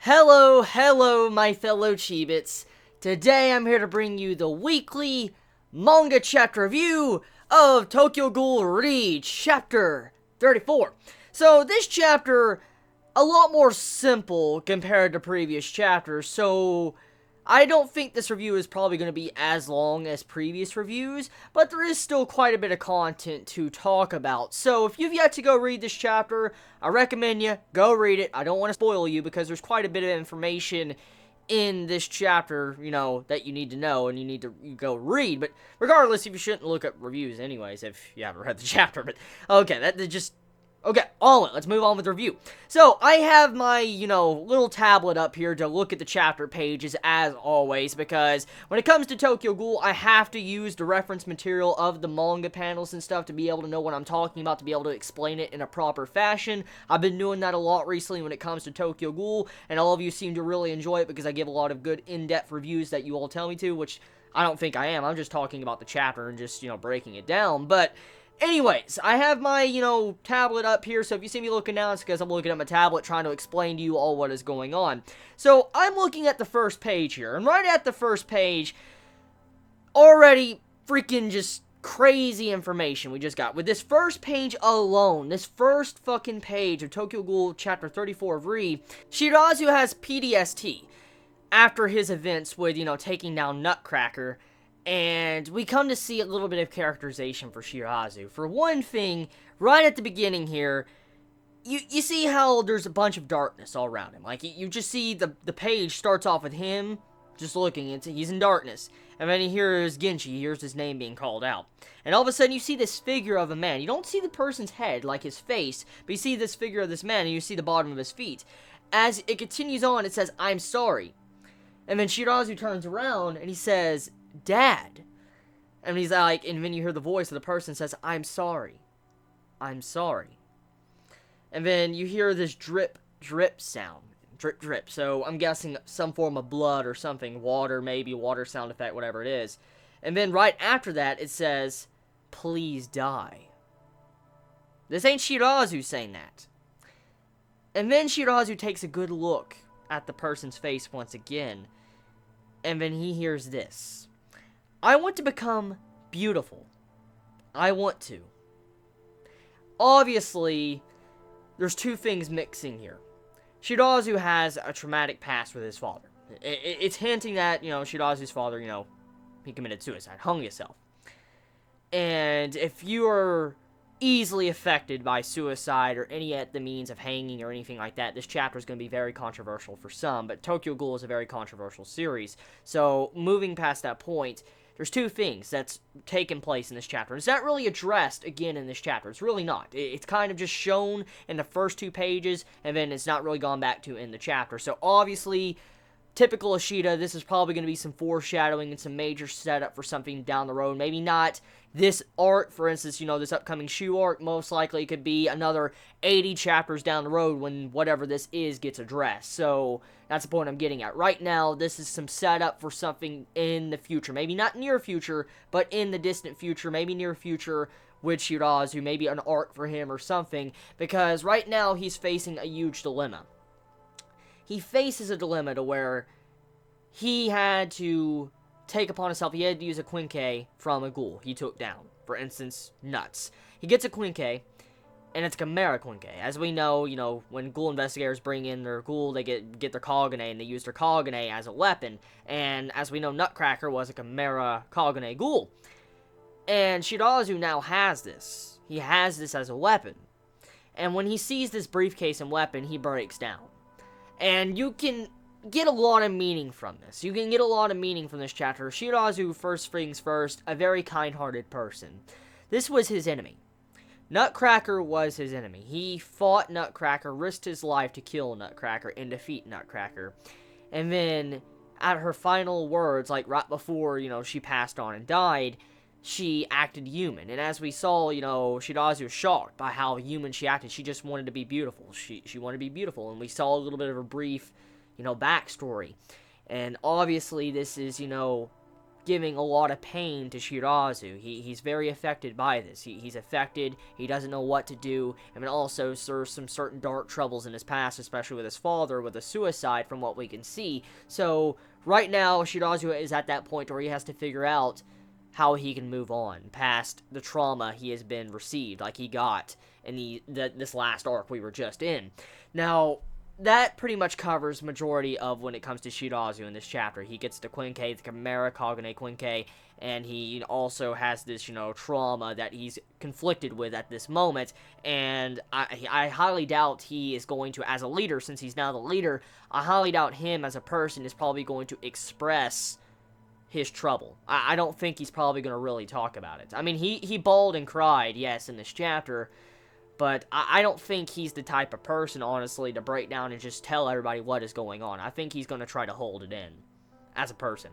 Hello, my fellow Chibits. Today I'm here to bring you the weekly manga chapter review of Tokyo Ghoul chapter 34. So this chapter, a lot more simple compared to previous chapters, so I don't think this review is probably going to be as long as previous reviews, but there is still quite a bit of content to talk about. So if you've yet to go read this chapter, I recommend you go read it. I don't want to spoil you because there's quite a bit of information in this chapter, that you need to know and you need to go read. But regardless, if you shouldn't look at reviews anyways if you haven't read the chapter. But okay, Okay, let's move on with the review. So, I have my, little tablet up here to look at the chapter pages as always, because when it comes to Tokyo Ghoul, I have to use the reference material of the manga panels and stuff to be able to know what I'm talking about, to be able to explain it in a proper fashion. I've been doing that a lot recently when it comes to Tokyo Ghoul, and all of you seem to really enjoy it because I give a lot of good in-depth reviews that you all tell me to, which I don't think I am. I'm just talking about the chapter and just, breaking it down, but anyways, I have my, tablet up here, so if you see me looking down, it's because I'm looking at my tablet trying to explain to you all what is going on. So, I'm looking at the first page here, and right at the first page, already freaking just crazy information we just got. With this first page alone, this first fucking page of Tokyo Ghoul chapter 34 of Shirazu has PTSD after his events with, taking down Nutcracker. And we come to see a little bit of characterization for Shirazu. For one thing, right at the beginning here, you see how there's a bunch of darkness all around him. Like, you just see the page starts off with him just looking, he's in darkness. And then he hears Genshi, he hears his name being called out. And all of a sudden you see this figure of a man. You don't see the person's head, like his face, but you see this figure of this man, and you see the bottom of his feet. As it continues on, it says, "I'm sorry." And then Shirazu turns around, and he says, "Dad." And he's like, and then you hear the voice of the person says, "I'm sorry. I'm sorry." And then you hear this drip, drip sound. Drip, drip. So I'm guessing some form of blood or something. Water, maybe. Water sound effect, whatever it is. And then right after that, it says, "Please die." This ain't Shirazu saying that. And then Shirazu takes a good look at the person's face once again. And then he hears this. "I want to become beautiful. I want to." Obviously, there's two things mixing here. Shirazu has a traumatic past with his father. It's hinting that, Shirazu's father, he committed suicide, hung himself. And if you are easily affected by suicide or any at the means of hanging or anything like that, this chapter is going to be very controversial for some, but Tokyo Ghoul is a very controversial series. So, moving past that point, there's two things that's taken place in this chapter. It's not really addressed again in this chapter. It's really not. It's kind of just shown in the first two pages, and then it's not really gone back to in the chapter. So obviously, typical Ishida, this is probably going to be some foreshadowing and some major setup for something down the road. Maybe not this arc, for instance, this upcoming shoe arc. Most likely it could be another 80 chapters down the road when whatever this is gets addressed. So that's the point I'm getting at. Right now, this is some setup for something in the future. Maybe not near future, but in the distant future, maybe near future with Shirazu, maybe an arc for him or something, because right now he's facing a huge dilemma. He faces a dilemma to where he had to take upon himself, he had to use a Quinque from a ghoul he took down. For instance, Nuts. He gets a Quinque, and it's a Chimera Quinque. As we know, when ghoul investigators bring in their ghoul, they get their Kagane, and they use their Kagane as a weapon. And as we know, Nutcracker was a Chimera Kagane ghoul. And Shirazu now has this. He has this as a weapon. And when he sees this briefcase and weapon, he breaks down. And you can get a lot of meaning from this. You can get a lot of meaning from this chapter. Shirazu, first things first, a very kind-hearted person. This was his enemy. Nutcracker was his enemy. He fought Nutcracker, risked his life to kill Nutcracker and defeat Nutcracker. And then, at her final words, like right before, she passed on and died, she acted human. And as we saw, Shirazu was shocked by how human she acted. She just wanted to be beautiful. She wanted to be beautiful. And we saw a little bit of a brief, backstory. And obviously this is, giving a lot of pain to Shirazu. He's very affected by this. He's affected, he doesn't know what to do, and also there's some certain dark troubles in his past, especially with his father, with a suicide from what we can see. So, right now, Shirazu is at that point where he has to figure out how he can move on past the trauma he has been received, like he got in this last arc we were just in. Now, that pretty much covers majority of when it comes to Shirazu in this chapter. He gets the Quinque, the Chimera Kagune Quinque, and he also has this, trauma that he's conflicted with at this moment, and I highly doubt he is going to, as a leader, since he's now the leader, I highly doubt him as a person is probably going to express his trouble. I don't think he's probably going to really talk about it. I mean, he bawled and cried, yes, in this chapter, but I don't think he's the type of person, honestly, to break down and just tell everybody what is going on. I think he's going to try to hold it in, as a person.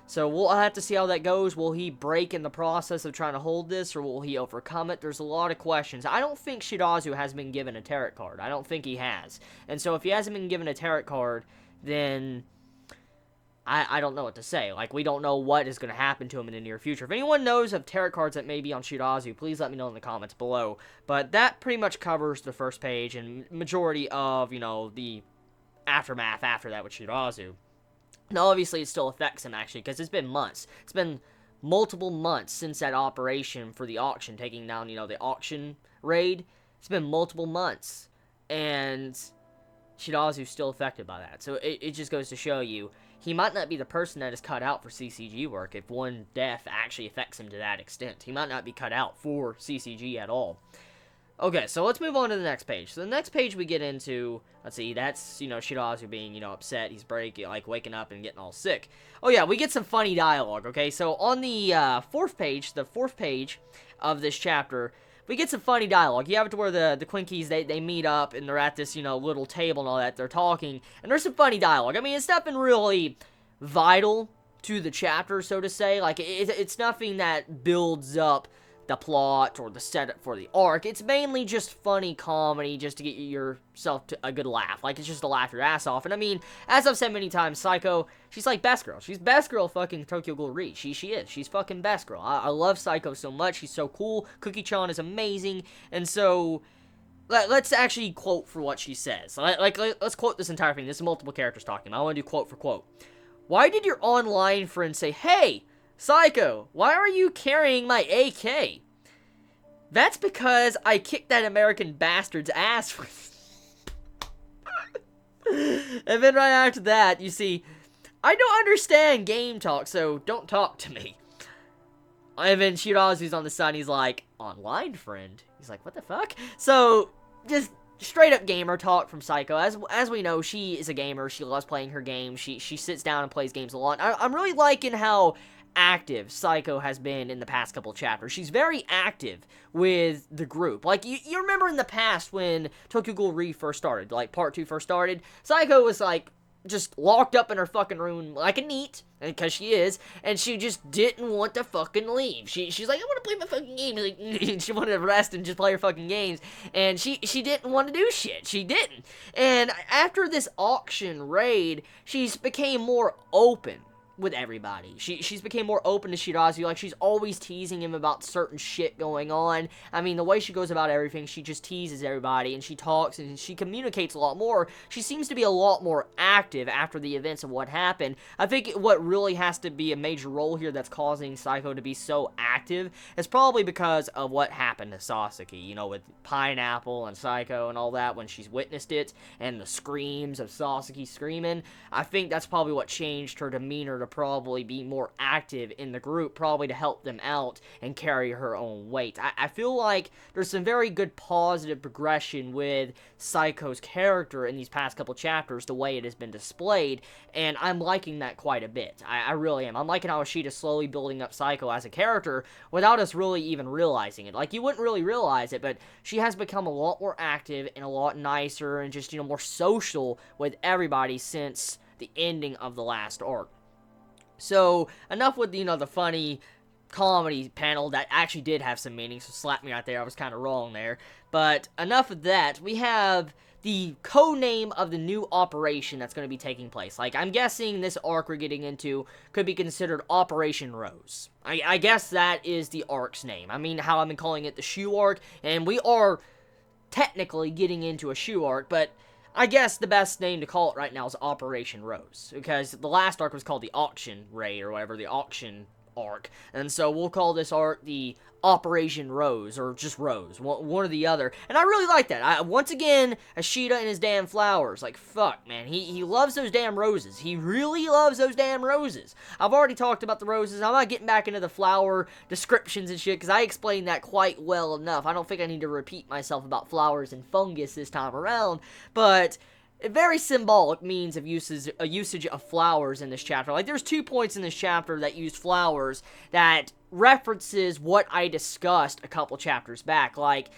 So we'll have to see how that goes. Will he break in the process of trying to hold this, or will he overcome it? There's a lot of questions. I don't think Shirazu has been given a tarot card. I don't think he has. And so if he hasn't been given a tarot card, then I don't know what to say. Like, we don't know what is going to happen to him in the near future. If anyone knows of tarot cards that may be on Shirazu, please let me know in the comments below. But that pretty much covers the first page and majority of, the aftermath after that with Shirazu. Now, obviously, it still affects him, actually, because it's been months. It's been multiple months since that operation for the auction, taking down, the auction raid. It's been multiple months, and Shirazu's still affected by that. So it just goes to show you, he might not be the person that is cut out for CCG work if one death actually affects him to that extent. He might not be cut out for CCG at all. Okay, so let's move on to the next page. So the next page we get into, let's see, that's, Shirazu being, upset. He's waking up and getting all sick. Oh yeah, we get some funny dialogue, okay? So on the fourth page of this chapter, we get some funny dialogue. You have it to where the Quinkies, they meet up, and they're at this, little table and all that. They're talking, and there's some funny dialogue. I mean, it's nothing really vital to the chapter, so to say. Like, it's nothing that builds up the plot or the setup for the arc. It's mainly just funny comedy just to get yourself to a good laugh. Like, it's just to laugh your ass off. And I mean, as I've said many times, Psycho, she's like best girl. She's best girl fucking Tokyo Ghoul Reach. She is. She's fucking best girl. I love Psycho so much. She's so cool. Cookie-chan is amazing. And so, let's actually quote for what she says. Let's quote this entire thing. This is multiple characters talking. I want to do quote for quote. Why did your online friend say, "Hey, Psycho, why are you carrying my AK?" That's because I kicked that American bastard's ass. And then right after that, you see, I don't understand game talk, so don't talk to me. And then Shirazu's on the side, he's like, online friend? He's like, what the fuck? So, just straight up gamer talk from Psycho. As we know, she is a gamer. She loves playing her games. She sits down and plays games a lot. I'm really liking how active Psycho has been in the past couple chapters. She's very active with the group. Like, you remember in the past when Tokyo Ghoul Re first started, like, Part 2 first started, Psycho was, like, just locked up in her fucking room like a neat, because she is, and she just didn't want to fucking leave. She's like, I want to play my fucking games. Like, she wanted to rest and just play her fucking games, and she didn't want to do shit. She didn't. And after this auction raid, she's became more open with everybody. She's became more open to Shirazu. Like, she's always teasing him about certain shit going on. I mean, the way she goes about everything, she just teases everybody, and she talks, and she communicates a lot more. She seems to be a lot more active after the events of what happened. I think what really has to be a major role here that's causing Psycho to be so active is probably because of what happened to Sasaki, with Pineapple and Psycho and all that when she's witnessed it, and the screams of Sasaki screaming. I think that's probably what changed her demeanor to probably be more active in the group, probably to help them out and carry her own weight. I feel like there's some very good positive progression with Psycho's character in these past couple chapters, the way it has been displayed, and I'm liking that quite a bit. I really am. I'm liking how Ishida's slowly building up Psycho as a character without us really even realizing it. Like, you wouldn't really realize it, but she has become a lot more active and a lot nicer and just, more social with everybody since the ending of the last arc. So, enough with, the funny comedy panel that actually did have some meaning, so slap me right there, I was kind of wrong there. But enough of that. We have the code name of the new operation that's going to be taking place. Like, I'm guessing this arc we're getting into could be considered Operation Rose. I guess that is the arc's name. I mean, how I've been calling it the shoe arc, and we are technically getting into a shoe arc, but I guess the best name to call it right now is Operation Rose, because the last arc was called the Auction Raid, or whatever, the Auction arc, and so we'll call this arc the Operation Rose, or just Rose, one or the other, and I really like that. Once again, Ashita and his damn flowers, like, fuck, man, he loves those damn roses. He really loves those damn roses. I've already talked about the roses. I'm not getting back into the flower descriptions and shit, because I explained that quite well enough. I don't think I need to repeat myself about flowers and fungus this time around, but very symbolic means of usage of flowers in this chapter. Like, there's 2 points in this chapter that use flowers that references what I discussed a couple chapters back. Like,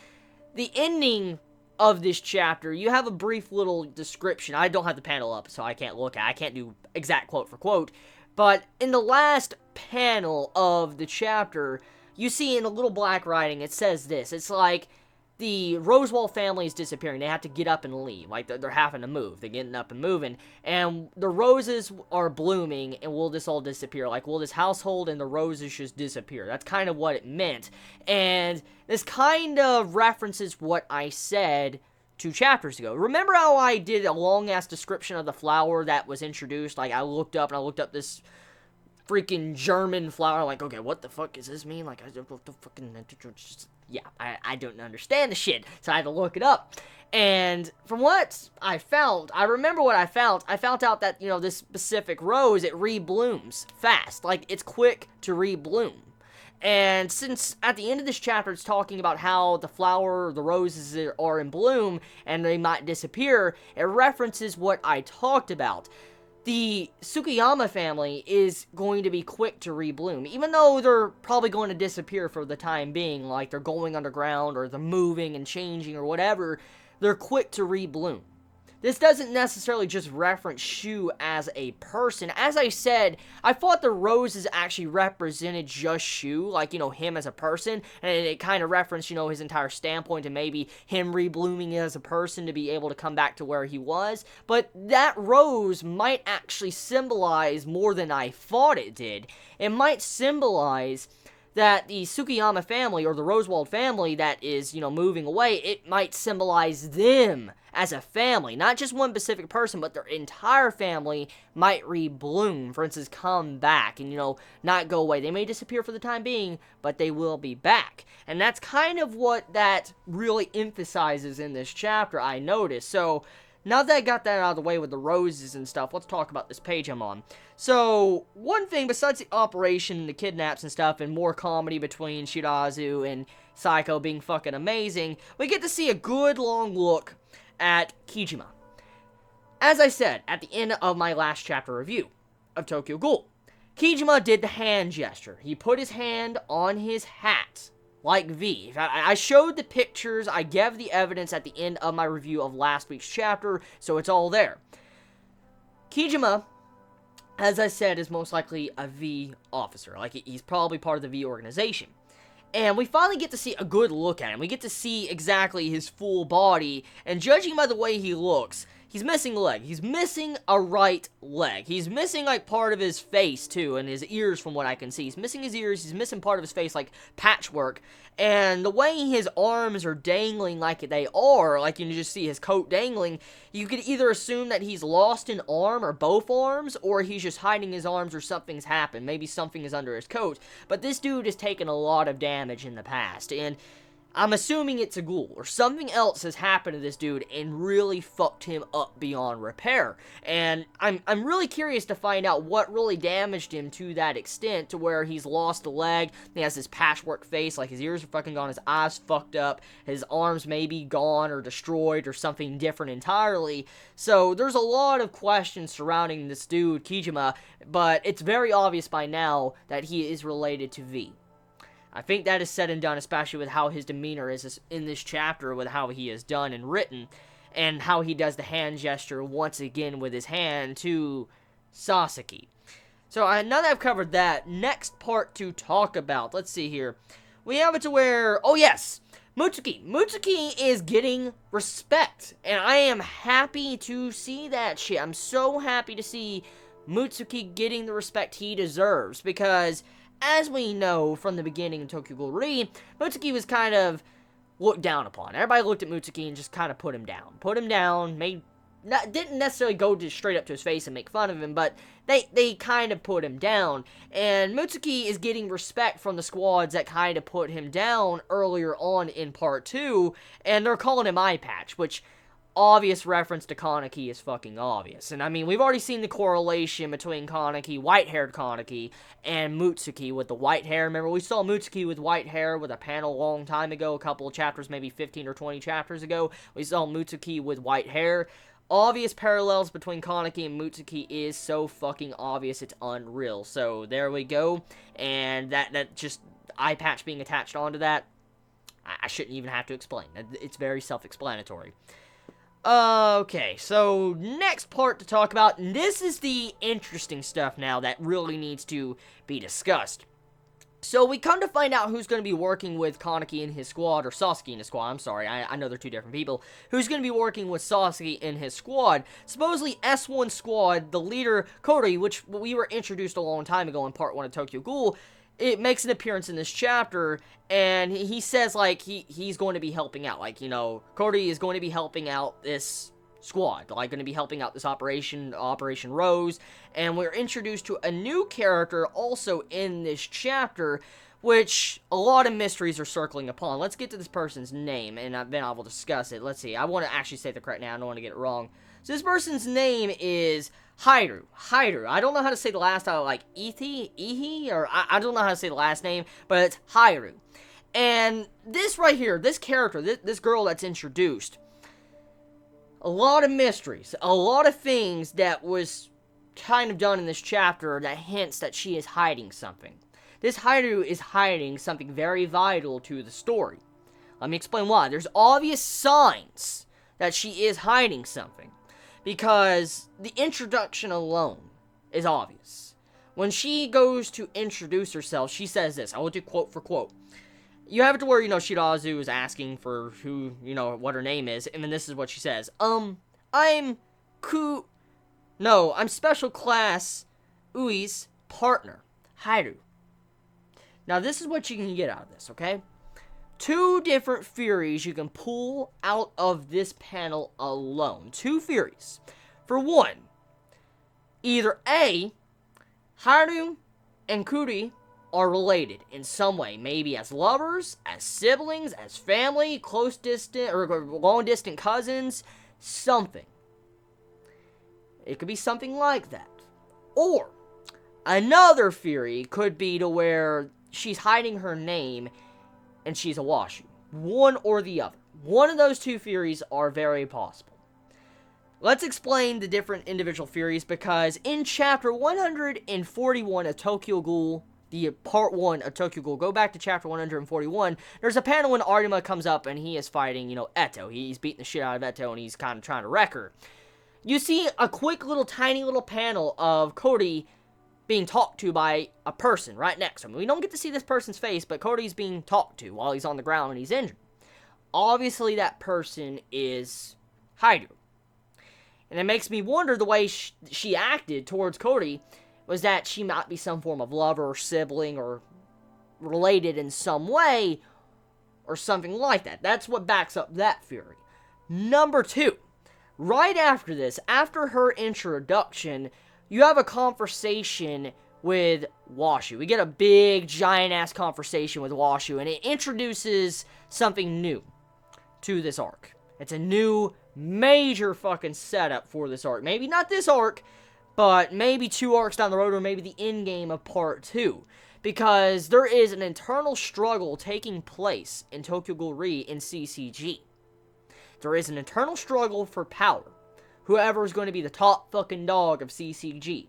the ending of this chapter, you have a brief little description. I don't have the panel up, so I can't look at it. I can't do exact quote for quote. But in the last panel of the chapter, you see in a little black writing, it says this. It's like, the Rosewall family is disappearing. They have to get up and leave. Like, they're having to move. They're getting up and moving. And the roses are blooming, and will this all disappear? Like, will this household and the roses just disappear? That's kind of what it meant. And this kind of references what I said 2 chapters ago. Remember how I did a long-ass description of the flower that was introduced? Like, I looked up this freaking German flower. Like, okay, what the fuck does this mean? Like, what the fucking... Yeah, I don't understand the shit, so I had to look it up. And from what I found, I remember what I found. I found out that, you know, this specific rose, it reblooms fast. Like, it's quick to rebloom. And since at the end of this chapter it's talking about how the flower, the roses are in bloom, and they might disappear, it references what I talked about. The Tsukiyama family is going to be quick to rebloom, even though they're probably going to disappear for the time being, like they're going underground, or they're moving and changing, or whatever, they're quick to rebloom. This doesn't necessarily just reference Shu as a person. As I said, I thought the roses actually represented just Shu, like, you know, him as a person, and it kind of referenced, you know, his entire standpoint and maybe him reblooming as a person to be able to come back to where he was. But that rose might actually symbolize more than I thought it did. It might symbolize that the Tsukiyama family, or the Rosewald family that is, you know, moving away, it might symbolize them as a family. Not just one specific person, but their entire family might rebloom. For instance, come back and, you know, not go away. They may disappear for the time being, but they will be back. And that's kind of what that really emphasizes in this chapter, I noticed. So, now that I got that out of the way with the roses and stuff, let's talk about this page I'm on. So, one thing, besides the operation, the kidnaps and stuff, and more comedy between Shirazu and Saiko being fucking amazing, we get to see a good long look at Kijima. As I said at the end of my last chapter review of Tokyo Ghoul, Kijima did the hand gesture. He put his hand on his hat, like V. I showed the pictures, I gave the evidence at the end of my review of last week's chapter, so it's all there. Kijima, as I said, is most likely a V officer. Like, he's probably part of the V organization. And we finally get to see a good look at him. We get to see exactly his full body, and judging by the way he looks, he's missing a leg. He's missing a right leg. He's missing, like, part of his face, too, and his ears, from what I can see. He's missing his ears. He's missing part of his face, like patchwork. And the way his arms are dangling like they are, like, you can just see his coat dangling, you could either assume that he's lost an arm or both arms, or he's just hiding his arms or something's happened. Maybe something is under his coat. But this dude has taken a lot of damage in the past, and I'm assuming it's a ghoul, or something else has happened to this dude and really fucked him up beyond repair. And I'm really curious to find out what really damaged him to that extent, to where he's lost a leg, he has this patchwork face, like his ears are fucking gone, his eyes fucked up, his arms may be gone or destroyed or something different entirely. So there's a lot of questions surrounding this dude, Kijima, but it's very obvious by now that he is related to V. I think that is said and done, especially with how his demeanor is in this chapter, with how he is done and written, and how he does the hand gesture once again with his hand to Sasaki. So now that I've covered that, next part to talk about, let's see here. We have it to where, oh yes, Mutsuki. Mutsuki is getting respect, and I am happy to see that shit. I'm so happy to see Mutsuki getting the respect he deserves, because as we know from the beginning of Tokyo Ghoul Re, Mutsuki was kind of looked down upon. Everybody looked at Mutsuki and just kind of put him down, didn't necessarily go straight up to his face and make fun of him, but they kind of put him down. And Mutsuki is getting respect from the squads that kind of put him down earlier on in part 2, and they're calling him Eye Patch, which obvious reference to Kaneki is fucking obvious. And I mean, we've already seen the correlation between Kaneki, white-haired Kaneki, and Mutsuki with the white hair. Remember, we saw Mutsuki with white hair with a panel a long time ago, a couple of chapters, maybe 15 or 20 chapters ago. We saw Mutsuki with white hair. Obvious parallels between Kaneki and Mutsuki is so fucking obvious, it's unreal. So, there we go. And that just, eye patch being attached onto that, I shouldn't even have to explain. It's very self-explanatory. Okay, so next part to talk about, and this is the interesting stuff now that really needs to be discussed. So we come to find out who's going to be working with Kaneki in his squad, or Sasuke in his squad, I'm sorry, I know they're two different people, who's going to be working with Sasuke in his squad. Supposedly S1 squad, the leader, Kori, which we were introduced a long time ago in part 1 of Tokyo Ghoul, it makes an appearance in this chapter, and he says, like, he's going to be helping out. Like, you know, Cody is going to be helping out this squad. Like, going to be helping out this Operation Rose. And we're introduced to a new character also in this chapter, which a lot of mysteries are circling upon. Let's get to this person's name, and then I will discuss it. Let's see. I want to actually say the correct name. I don't want to get it wrong. So this person's name is Hairu. I don't know how to say the last name, like Ihi, or I don't know how to say the last name, but it's Hairu. And this right here, this character, this girl that's introduced, a lot of mysteries, a lot of things that was kind of done in this chapter that hints that she is hiding something. This Hairu is hiding something very vital to the story. Let me explain why. There's obvious signs that she is hiding something, because the introduction alone is obvious. When she goes to introduce herself, she says this. I will do quote for quote. You have it to where, you know, Shirazu is asking for who, you know, what her name is, and then this is what she says. I'm Special Class Ui's partner, Hairu. Now, this is what you can get out of this, okay? Two different theories you can pull out of this panel alone. Two theories. For one, either A, Haru and Kuri are related in some way. Maybe as lovers, as siblings, as family, close distant, or long distant cousins, something. It could be something like that. Or, another theory could be to where she's hiding her name and she's a washu. One or the other. One of those two theories are very possible. Let's explain the different individual theories, because in chapter 141 of Tokyo Ghoul, the part 1 of Tokyo Ghoul, go back to chapter 141, there's a panel when Arima comes up and he is fighting, you know, Eto. He's beating the shit out of Eto and he's kind of trying to wreck her. You see a quick little tiny little panel of Cody being talked to by a person right next to him. We don't get to see this person's face, but Cody's being talked to while he's on the ground and he's injured. Obviously, that person is Hairu. And it makes me wonder the way she acted towards Cody was that she might be some form of lover or sibling or related in some way or something like that. That's what backs up that theory. Number 2, right after this, after her introduction, you have a conversation with Washu. We get a big, giant-ass conversation with Washu, and it introduces something new to this arc. It's a new, major fucking setup for this arc. Maybe not this arc, but maybe 2 arcs down the road, or maybe the endgame of part 2. Because there is an internal struggle taking place in Tokyo Ghoul Re in CCG. There is an internal struggle for power. Whoever is going to be the top fucking dog of CCG.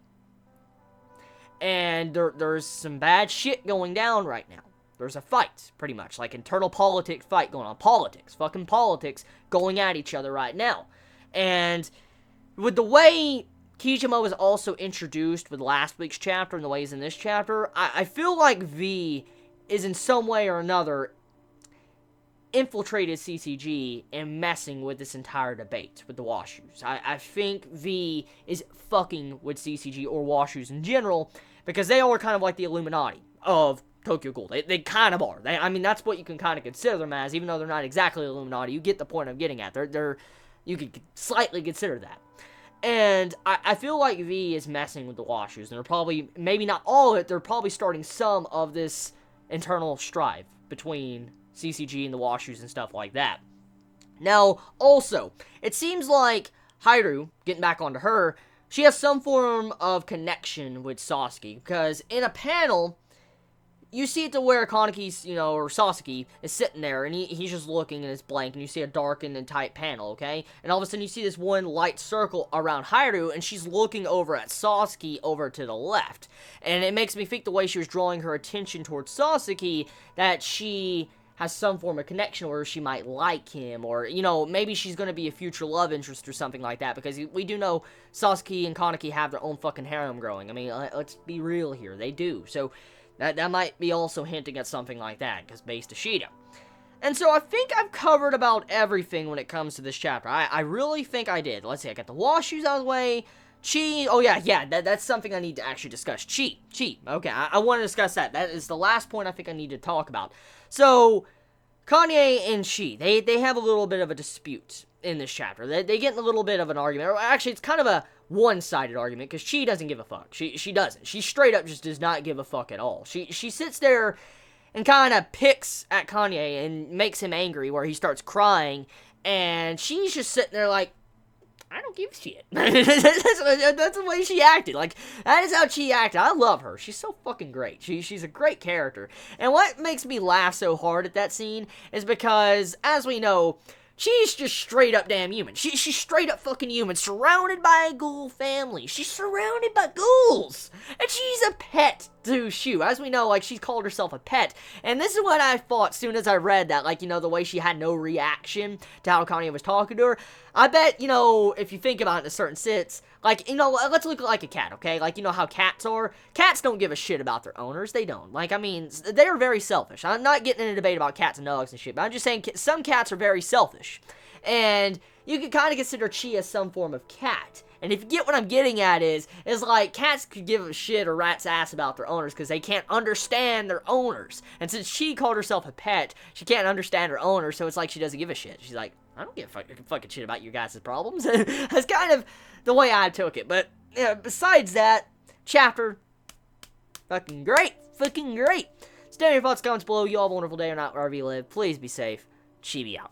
And there's some bad shit going down right now. There's a fight, pretty much. Like, internal politics fight going on. Politics. Fucking politics going at each other right now. And with the way Kijima was also introduced with last week's chapter and the way he's in this chapter, I feel like V is in some way or another infiltrated CCG and messing with this entire debate with the Washus. I think V is fucking with CCG or Washus in general, because they are kind of like the Illuminati of Tokyo Ghoul. They kind of are. I mean, that's what you can kind of consider them as, even though they're not exactly Illuminati. You get the point I'm getting at. You could slightly consider that. And I feel like V is messing with the Washus, and they're probably, maybe not all of it, they're probably starting some of this internal strife between CCG and the Washus and stuff like that. Now, also, it seems like Hairu, getting back onto her, she has some form of connection with Sasuke, because in a panel, you see it to where Kaneki's, or Sasuke is sitting there, and he's just looking, and it's blank, and you see a darkened and tight panel, okay? And all of a sudden, you see this one light circle around Hairu, and she's looking over at Sasuke over to the left. And it makes me think the way she was drawing her attention towards Sasuke, that she has some form of connection where she might like him, or, maybe she's going to be a future love interest or something like that, because we do know Sasuke and Kaneki have their own fucking harem growing. I mean, let's be real here, they do. So that might be also hinting at something like that, because based Ishida. And so I think I've covered about everything when it comes to this chapter. I really think I did. Let's see, I got the Washus out of the way. Chi, oh yeah, that's something I need to actually discuss. Chi, okay, I want to discuss that. That is the last point I think I need to talk about. So, Kanye and Chi, they have a little bit of a dispute in this chapter. They get in a little bit of an argument. Or actually, it's kind of a one-sided argument, because Chi doesn't give a fuck. She doesn't. She straight up just does not give a fuck at all. She sits there and kind of picks at Kanye and makes him angry, where he starts crying, and she's just sitting there like, I don't give a shit. That's the way she acted. Like, that is how she acted. I love her. She's so fucking great. She's a great character. And what makes me laugh so hard at that scene is because, as we know, she's just straight up damn human. She's straight up fucking human, surrounded by a ghoul family. She's surrounded by ghouls. And she's a pet to Shu. As we know, like, she's called herself a pet. And this is what I thought as soon as I read that. Like, the way she had no reaction to how Kanye was talking to her. I bet, if you think about it in a certain sense, like, let's look like a cat, okay? Like, how cats are? Cats don't give a shit about their owners. They don't. Like, I mean, they're very selfish. I'm not getting in a debate about cats and dogs and shit, but I'm just saying some cats are very selfish. And you could kind of consider Chi as some form of cat. And if you get what I'm getting at is like, cats could give a shit or rat's ass about their owners because they can't understand their owners. And since she called herself a pet, she can't understand her owner, so it's like she doesn't give a shit. She's like, I don't give a fucking shit about your guys' problems. That's kind of the way I took it. But, besides that, chapter, fucking great. Fucking great. Stay in your thoughts, comments below. You all have a wonderful day or not, wherever you live. Please be safe. Chibi out.